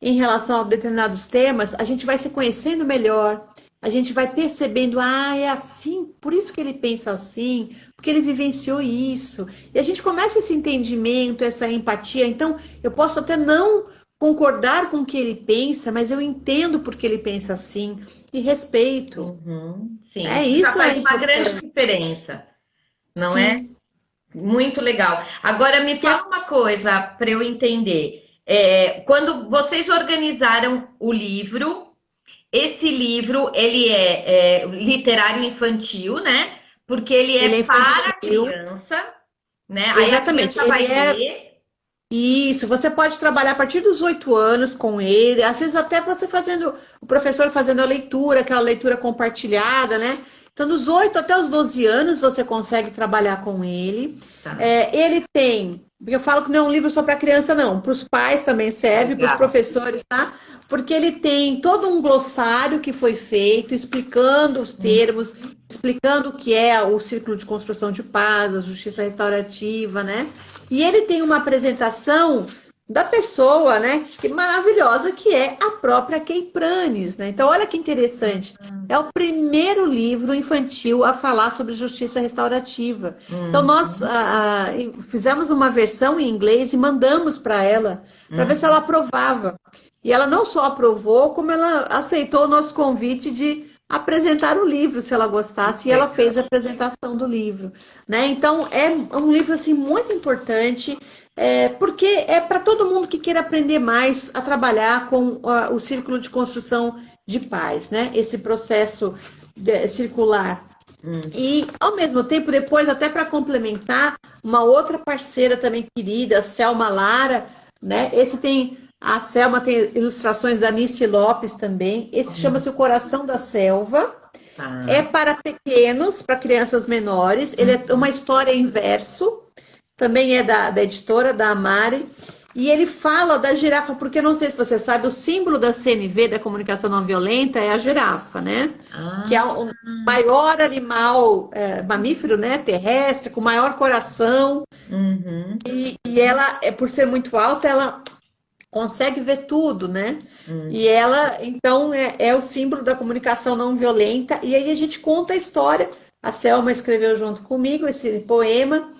em relação a determinados temas, a gente vai se conhecendo melhor, a gente vai percebendo, é assim, por isso que ele pensa assim, porque ele vivenciou isso. E a gente começa esse entendimento, essa empatia. Então, eu posso até não concordar com o que ele pensa, mas eu entendo porque ele pensa assim e respeito. Uhum. Sim, É isso já isso é faz uma grande importante. diferença, não é? Sim. Muito legal. Agora me E a- fala uma coisa para eu entender. Quando vocês organizaram o livro, esse livro ele é literário infantil, né? Porque ele Ele é é para infantil, criança, né? Aí a exatamente. criança Ele vai é ler. Isso, você pode trabalhar a partir dos 8 anos com ele, às vezes até você fazendo, o professor fazendo a leitura, aquela leitura compartilhada, né? Então, dos 8 até os 12 anos você consegue trabalhar com ele. Tá, Ele tem, porque eu falo que não é um livro só para criança, não, para os pais também serve, para os legal. professores, tá? Porque ele tem todo um glossário que foi feito, explicando os termos, explicando o que é o círculo de construção de paz, a justiça restaurativa, né? E ele tem uma apresentação da pessoa, né, que maravilhosa, que é a própria Kay Pranes, né? Então, olha que interessante. É o primeiro livro infantil a falar sobre justiça restaurativa. Então, nós Uhum, fizemos uma versão em inglês e mandamos para ela, para ver se ela uhum. aprovava. E ela não só aprovou, como ela aceitou o nosso convite de apresentar o livro, se ela gostasse, e ela Legal. fez a apresentação do livro, né? Então é um livro assim muito importante, porque é para todo mundo que queira aprender mais a trabalhar com o círculo de construção de paz, né? Esse processo circular. Uhum. E, ao mesmo tempo, depois, até para complementar, uma outra parceira também querida, Selma Lara, né? A Selma tem ilustrações da Nice Lopes também. Esse chama-se O Coração da Selva. É Tá. para pequenos, para crianças menores. Ele é uma Uhum. história em verso, também é da editora, da Amari. E ele fala da girafa, porque eu não sei se você sabe, o símbolo da CNV, da comunicação não violenta, é a girafa, né? Que é Ah, o maior animal mamífero, né, terrestre, com maior coração. uhum, E ela, por ser muito alta, ela consegue ver tudo, né? E uhum. ela, então, é o símbolo da comunicação não violenta. E aí a gente conta a história. A Selma escreveu junto comigo esse poema,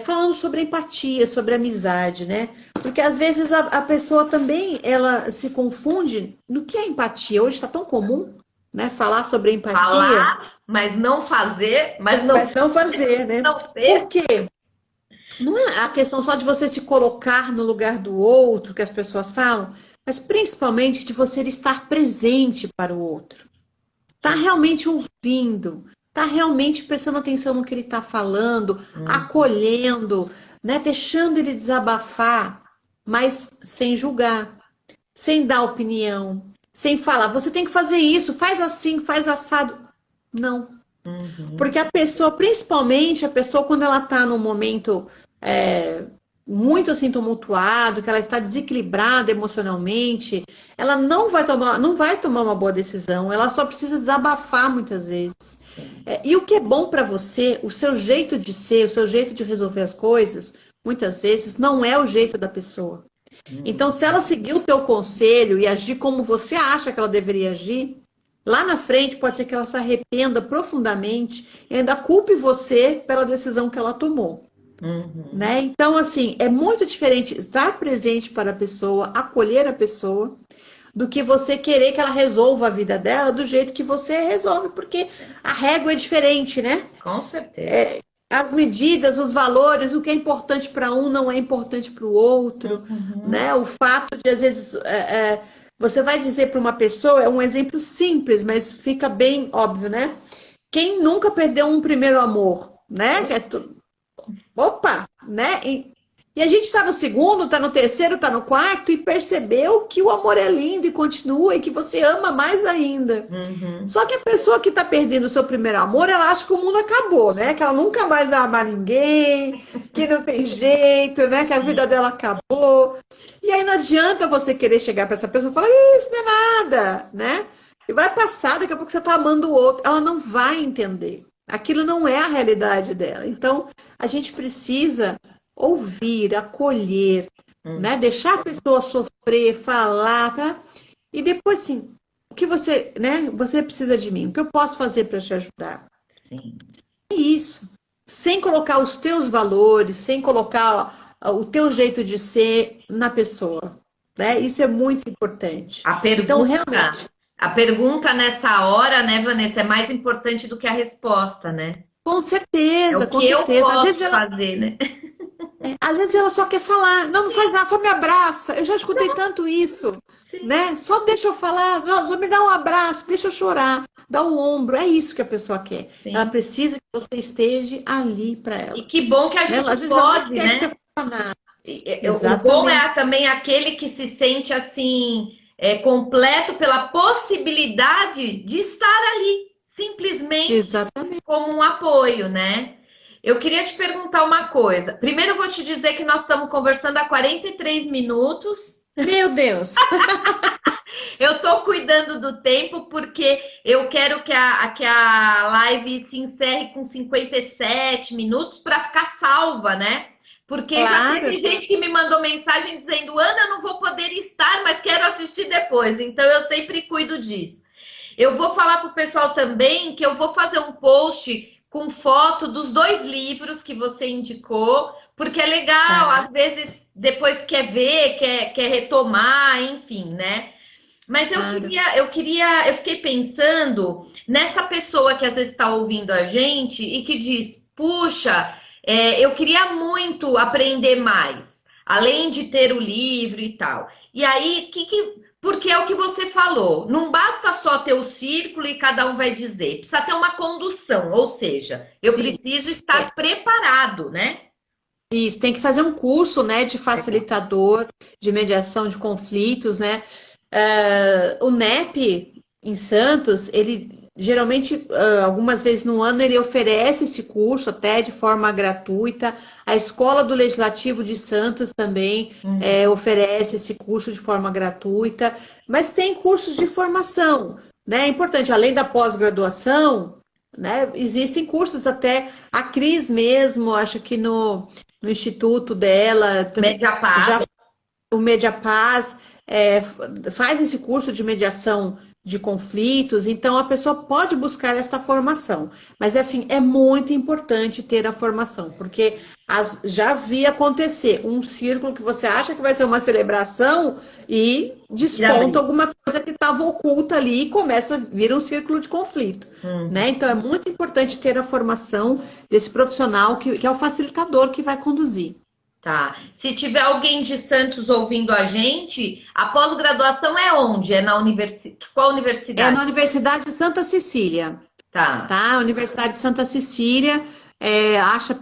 falando sobre empatia, sobre amizade, né? Porque às vezes a pessoa também ela se confunde no que é empatia. Hoje está tão comum, né? Falar sobre empatia, Falar, mas não fazer, mas não, mas não fazer, né? não ser. Por quê? Não é a questão só de você se colocar no lugar do outro, que as pessoas falam, mas principalmente de você estar presente para o outro. Tá realmente ouvindo, tá realmente prestando atenção no que ele está falando, Uhum. acolhendo, né? Deixando ele desabafar, mas sem julgar, sem dar opinião, sem falar, você tem que fazer isso, faz assim, faz assado. Não, Uhum. porque a pessoa, principalmente a pessoa, quando ela está num momento é, muito assim tumultuado, que ela está desequilibrada emocionalmente, ela não vai tomar uma boa decisão, ela só precisa desabafar muitas vezes. E o que é bom para você, o seu jeito de ser, o seu jeito de resolver as coisas, muitas vezes não é o jeito da pessoa. Então, se ela seguir o teu conselho e agir como você acha que ela deveria agir, lá na frente pode ser que ela se arrependa profundamente e ainda culpe você pela decisão que ela tomou. Uhum. Né? Então, assim, é muito diferente estar presente para a pessoa, acolher a pessoa, do que você querer que ela resolva a vida dela do jeito que você resolve, porque a régua é diferente, né? Com certeza. As medidas, os valores, o que é importante para um não é importante para o outro, Uhum. né? O fato de, às vezes, você vai dizer para uma pessoa, é um exemplo simples, mas fica bem óbvio, né? Quem nunca perdeu um primeiro amor, né? Opa, né? E a gente está no segundo, está no terceiro, está no quarto e percebeu que o amor é lindo e continua e que você ama mais ainda. Uhum. Só que a pessoa que está perdendo o seu primeiro amor, ela acha que o mundo acabou, né? Que ela nunca mais vai amar ninguém, que não tem jeito, né? Que a vida dela acabou. E aí não adianta você querer chegar para essa pessoa e falar, isso não é nada, né? E vai passar, daqui a pouco você está amando o outro. Ela não vai entender. Aquilo não é a realidade dela. Então, a gente precisa ouvir, acolher, Uhum. né? Deixar a pessoa sofrer, falar, tá? E depois, sim, o que você, né? Você precisa de mim. O que eu posso fazer para te ajudar? Sim. É isso. Sem colocar os teus valores, sem colocar o teu jeito de ser na pessoa, né? Isso é muito importante. A Então, pergunta, realmente, a pergunta nessa hora, né, Vanessa, é mais importante do que a resposta, né? com É certeza, o com que eu certeza. posso fazer, né? Às vezes ela só quer falar, não, não faz nada, só me abraça. Eu já escutei tanto isso, Sim, né? Só deixa eu falar, não, só me dá um abraço, deixa eu chorar, dá um ombro. É isso que a pessoa quer. Ela sim. precisa que você esteja ali para E ela, que bom que a né? gente Às vezes ela nem pode, quer que né? você faça nada. O bom Exatamente, é também aquele que se sente assim, completo pela possibilidade de estar ali, simplesmente exatamente. como um apoio, né? Eu queria te perguntar uma coisa. Primeiro, eu vou te dizer que nós estamos conversando há 43 minutos. Meu Deus. Eu estou cuidando do tempo porque eu quero que a live se encerre com 57 minutos para ficar salva, né? Porque já Claro, teve gente que me mandou mensagem dizendo: Ana, eu não vou poder estar, mas quero assistir depois. Então eu sempre cuido disso. Eu vou falar para o pessoal também que eu vou fazer um post com foto dos dois livros que você indicou, porque é legal, tá, às vezes depois quer ver, quer retomar, enfim, né? Mas claro. eu fiquei pensando nessa pessoa que às vezes está ouvindo a gente e que diz, puxa, eu queria muito aprender mais, além de ter o livro e tal. E aí, porque é o que você falou, não basta só ter o círculo e cada um vai dizer, precisa ter uma condução, ou seja, eu Sim. preciso É, estar preparado, né? isso, tem que fazer um curso, né, de facilitador de mediação de conflitos, né? O NEP em Santos, ele geralmente, algumas vezes no ano, ele oferece esse curso até de forma gratuita. A Escola do Legislativo de Santos também Hum, oferece esse curso de forma gratuita, mas tem cursos de formação, né? É importante, além da pós-graduação, né? Existem cursos até a Cris mesmo, acho que no instituto dela média paz. já o Mediapaz faz esse curso de mediação de conflitos, então a pessoa pode buscar esta formação. Mas assim, é muito importante ter a formação, porque já vi acontecer um círculo que você acha que vai ser uma celebração e Já desponta abri. alguma coisa que estava oculta ali e começa a vir um círculo de conflito. Uhum. Né? Então é muito importante ter a formação desse profissional que é o facilitador que vai conduzir. Tá. Se tiver alguém de Santos ouvindo a gente, a pós-graduação é onde? É na universidade? Qual É universidade? na Universidade de Santa Cecília, Tá. tá? Universidade de Santa Cecília, acha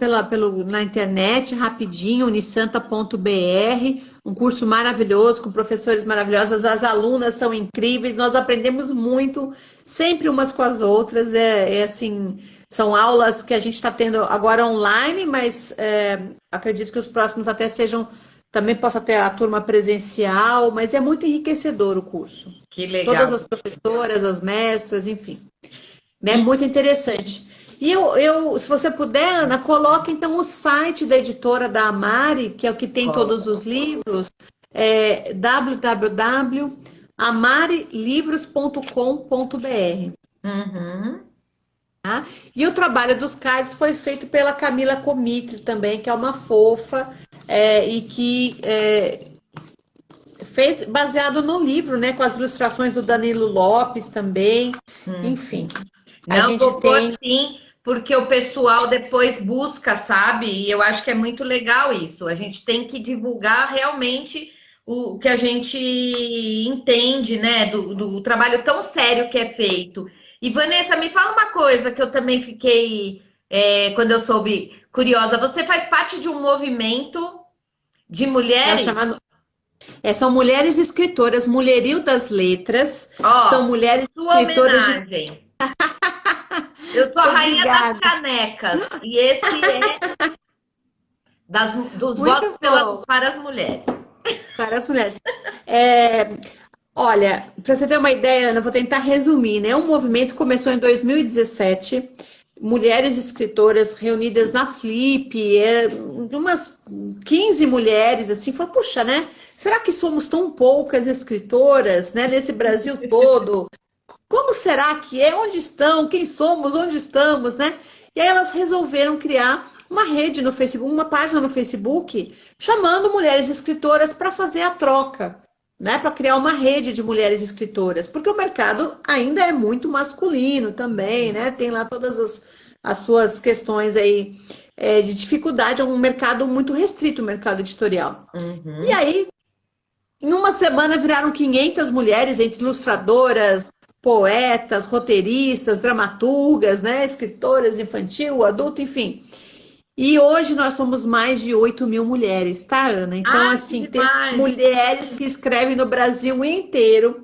na internet rapidinho, unisanta.br, um curso maravilhoso, com professores maravilhosos, as alunas são incríveis, nós aprendemos muito, sempre umas com as outras, assim, são aulas que a gente está tendo agora online, mas acredito que os próximos até sejam, também possa ter a turma presencial, mas é muito enriquecedor o curso. Que Todas legal. as professoras, as mestras, enfim. né? Muito interessante. E se você puder, Ana, coloque então o site da editora da Amari, que é o que tem todos os livros, www.amarilivros.com.br. Uhum. Tá? E o trabalho dos cards foi feito pela Camila Comitri também, que é uma fofa, e que fez baseado no livro, né? Com as ilustrações do Danilo Lopes também. Enfim, a Não, gente vou pôr tem. sim, porque o pessoal depois busca, sabe? E eu acho que é muito legal isso. A gente tem que divulgar realmente o que a gente entende, né? Do trabalho tão sério que é feito. E Vanessa, me fala uma coisa que eu também fiquei, quando eu soube, curiosa. Você faz parte de um movimento de É o mulheres? chamado. São mulheres escritoras, Mulherio das Letras. São Ó, mulheres sua escritoras de. homenagem. Eu sou a rainha das Obrigada. canecas. E esse é dos votos Muito bom para as mulheres. para as mulheres. É, Olha, para você ter uma ideia, Ana, eu vou tentar resumir, né? O movimento começou em 2017, mulheres escritoras reunidas na Flip, umas 15 mulheres, assim, foi, puxa, né? Será que somos tão poucas escritoras, né, nesse Brasil todo? Como será que é? Onde estão? Quem somos? Onde estamos, né? E aí elas resolveram criar uma rede no Facebook, uma página no Facebook, chamando mulheres escritoras para fazer a troca, né? Para criar uma rede de mulheres escritoras, porque o mercado ainda é muito masculino também, né? Tem lá todas as suas questões aí de dificuldade, é um mercado muito restrito, o mercado editorial. E Uhum. aí em uma semana viraram 500 mulheres, entre ilustradoras, poetas, roteiristas, dramaturgas, né, escritoras infantil, adulto, enfim. E hoje nós somos mais de 8.000 mulheres, tá, Ana? Então, Ai, que assim, tem demais! mulheres que escrevem no Brasil inteiro,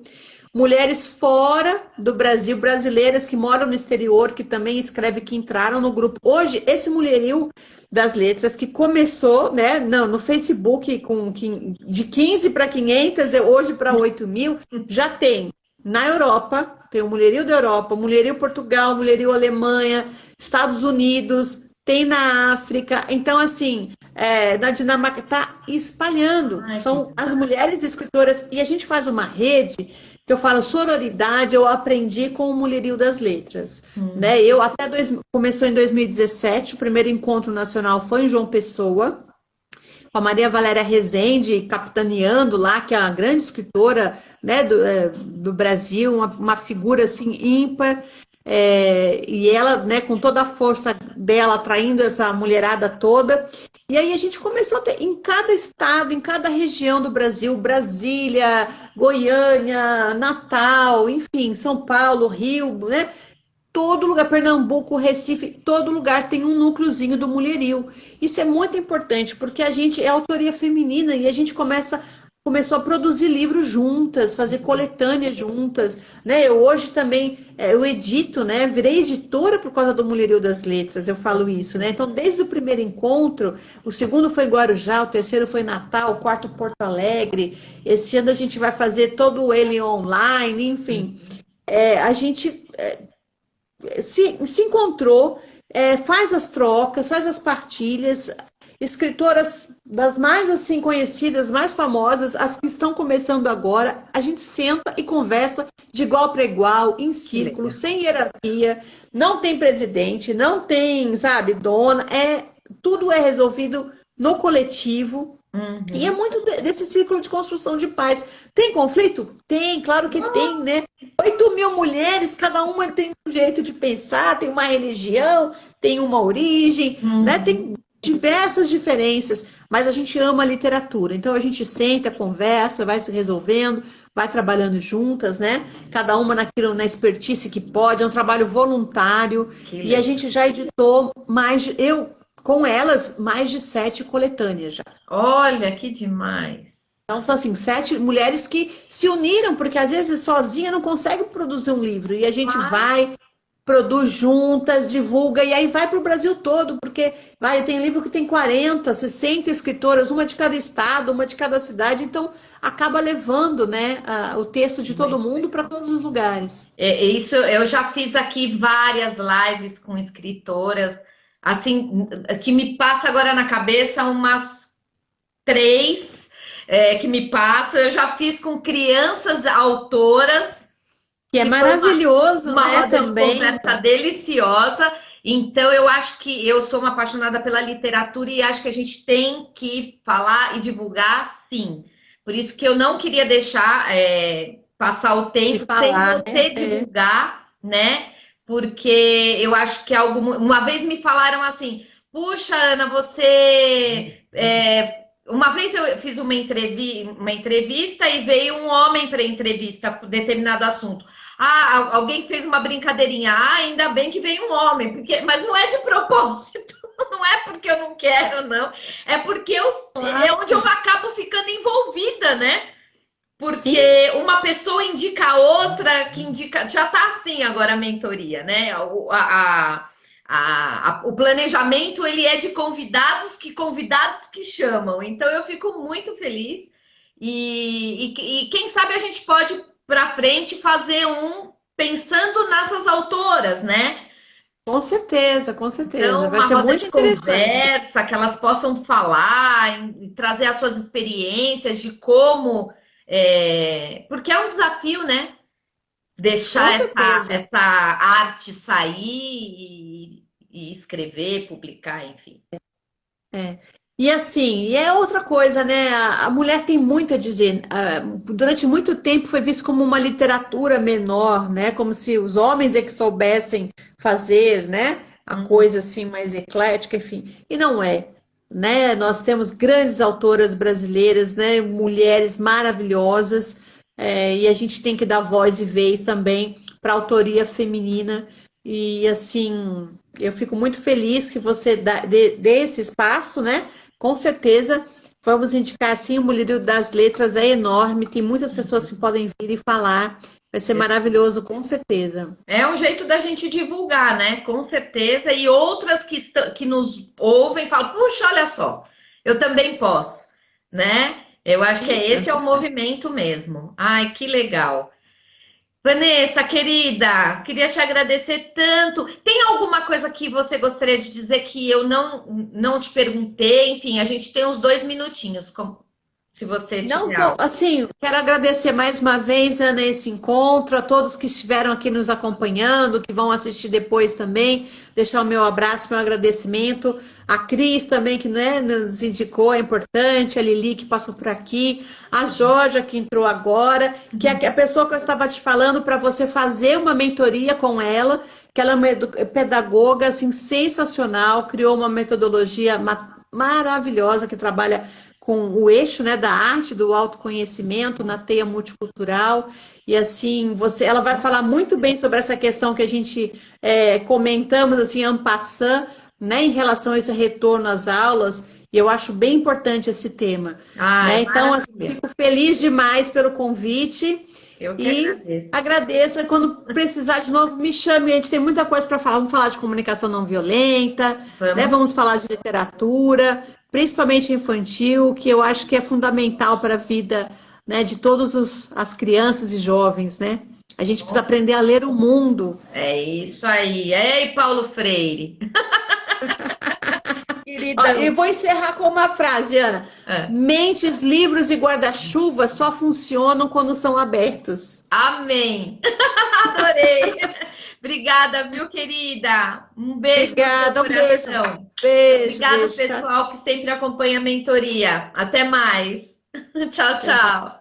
mulheres fora do Brasil, brasileiras que moram no exterior, que também escrevem, que entraram no grupo. Hoje, esse mulherio das letras que começou, né, não, no Facebook de 15 para 500, hoje para 8.000, já tem na Europa, tem o mulherio da Europa, mulherio Portugal, mulherio Alemanha, Estados Unidos, tem na África. Então, assim, na Dinamarca está espalhando. Ai, que São as demais! mulheres escritoras. E a gente faz uma rede que eu falo sororidade, eu aprendi com o Mulherio das Letras. Hum. Né? Começou em 2017, o primeiro encontro nacional foi em João Pessoa, com a Maria Valéria Rezende capitaneando lá, que é uma grande escritora, né, do Brasil, uma figura assim ímpar, e ela, né, com toda a força dela, atraindo essa mulherada toda. E aí a gente começou a ter em cada estado, em cada região do Brasil, Brasília, Goiânia, Natal, enfim, São Paulo, Rio, né? Todo lugar, Pernambuco, Recife, todo lugar tem um núcleozinho do mulherio. Isso é muito importante, porque a gente é autoria feminina e a gente começou a produzir livros juntas, fazer coletâneas juntas, né? Eu hoje também eu edito, né? Virei editora por causa do Mulherio das Letras, eu falo isso, né? Então, desde o primeiro encontro, o segundo foi Guarujá, o terceiro foi Natal, o quarto Porto Alegre. Esse ano a gente vai fazer todo ele online, enfim. A gente se encontrou, faz as trocas, faz as partilhas, escritoras das mais assim conhecidas, mais famosas, as que estão começando agora, a gente senta e conversa de igual para igual, em Que círculo, legal! sem hierarquia, não tem presidente, não tem, sabe, dona, tudo é resolvido no coletivo. E é Uhum. muito desse círculo de construção de paz. Tem conflito? Tem, claro que tem, né? 8.000 mulheres, cada uma tem um jeito de pensar, tem uma religião, tem uma origem, né? Uhum. Tem diversas diferenças, mas a gente ama a literatura. Então a gente senta, conversa, vai se resolvendo, vai trabalhando juntas, né? Cada uma na expertise que pode, é um trabalho voluntário. Que E a legal! gente já editou eu com elas, mais de 7 coletâneas já. Olha, que demais! Então, são assim, 7 mulheres que se uniram, porque às vezes sozinha não consegue produzir um livro. E a gente vai, produz juntas, divulga, e aí vai para o Brasil todo, porque tem livro que tem 40, 60 escritoras, uma de cada estado, uma de cada cidade, então acaba levando, né, o texto de todo mundo para todos os lugares. Isso, eu já fiz aqui várias lives com escritoras, assim, que me passa agora na cabeça umas três, que me passa. Eu já fiz com crianças autoras, Que é que foi maravilhoso, uma né, roda de também. conversa deliciosa. Então, eu acho que eu sou uma apaixonada pela literatura e acho que a gente tem que falar e divulgar, sim. Por isso que eu não queria deixar passar o De tempo sem falar, né? você divulgar, né? Porque eu acho que algo. Uma vez me falaram assim: puxa, Ana, você. Uma vez eu fiz uma entrevista e veio um homem para entrevista por determinado assunto. Ah, alguém fez uma brincadeirinha. Ah, ainda bem que veio um homem, mas não é de propósito, não é porque eu não quero, não. É porque é onde eu acabo ficando envolvida, né? Sim, Porque uma pessoa indica a outra, que indica. Já está assim agora a mentoria, né? O planejamento ele é de convidados que chamam. Então eu fico muito feliz. E quem sabe a gente pode para frente fazer um pensando nessas autoras, né? com certeza. Então, Vai uma ser roda muito de interessante. conversa, que elas possam falar e trazer as suas experiências de como. Porque é um desafio, né? Com Deixar certeza. essa arte sair e escrever, publicar, enfim. É. E assim, e é outra coisa, né? A mulher tem muito a dizer. Durante muito tempo foi visto como uma literatura menor, né? Como se os homens é que soubessem fazer, né? A Uhum. coisa assim mais eclética, enfim. E não é, né? Nós temos grandes autoras brasileiras, né? Mulheres maravilhosas, e a gente tem que dar voz e vez também para a autoria feminina. E assim, eu fico muito feliz que você dê esse espaço, né? Com certeza, vamos indicar sim, o Mulherio das Letras é enorme, tem muitas pessoas que podem vir e falar, vai ser maravilhoso, com certeza. É um jeito da gente divulgar, né? Com certeza. E outras que nos ouvem falam: puxa, olha só, eu também posso, né? Eu acho que esse é o movimento mesmo. Ai, que legal. Vanessa, querida, queria te agradecer tanto. Tem alguma coisa que você gostaria de dizer que eu não te perguntei? Enfim, a gente tem uns 2 minutinhos, se você Não, tiver algo. assim, quero agradecer mais uma vez, Ana, esse encontro, a todos que estiveram aqui nos acompanhando, que vão assistir depois também, deixar o meu abraço, meu agradecimento, a Cris também, que né, nos indicou, é importante, a Lili que passou por aqui, a Georgia que entrou agora, que é a pessoa que eu estava te falando para você fazer uma mentoria com ela, que ela é uma pedagoga, assim, sensacional, criou uma metodologia maravilhosa que trabalha com o eixo, né, da arte, do autoconhecimento na teia multicultural. E assim, ela vai falar muito bem sobre essa questão que a gente comentamos assim, en passant, né, em relação a esse retorno às aulas. E eu acho bem importante esse tema, Ai, né? Então, assim, maravilha. fico feliz demais pelo convite Eu que e agradeço. agradeço. Quando precisar de novo, me chame. A gente tem muita coisa para falar. Vamos falar de comunicação não violenta, né? Vamos. Vamos falar de literatura, principalmente infantil, que eu acho que é fundamental para a vida, né, de todas as crianças e jovens, né? A gente precisa aprender a ler o mundo. É isso aí. Ei, Paulo Freire. Ó, e Queridão. vou encerrar com uma frase, Ana. É. Mentes, livros e guarda-chuva só funcionam quando são abertos. Amém. Adorei. Obrigada, viu, querida? Um beijo no seu Obrigada, um beijo. coração. Beijo, Obrigado, beijo. Tchau, pessoal, que sempre acompanha a mentoria. Até mais. Tchau, até mais. tchau.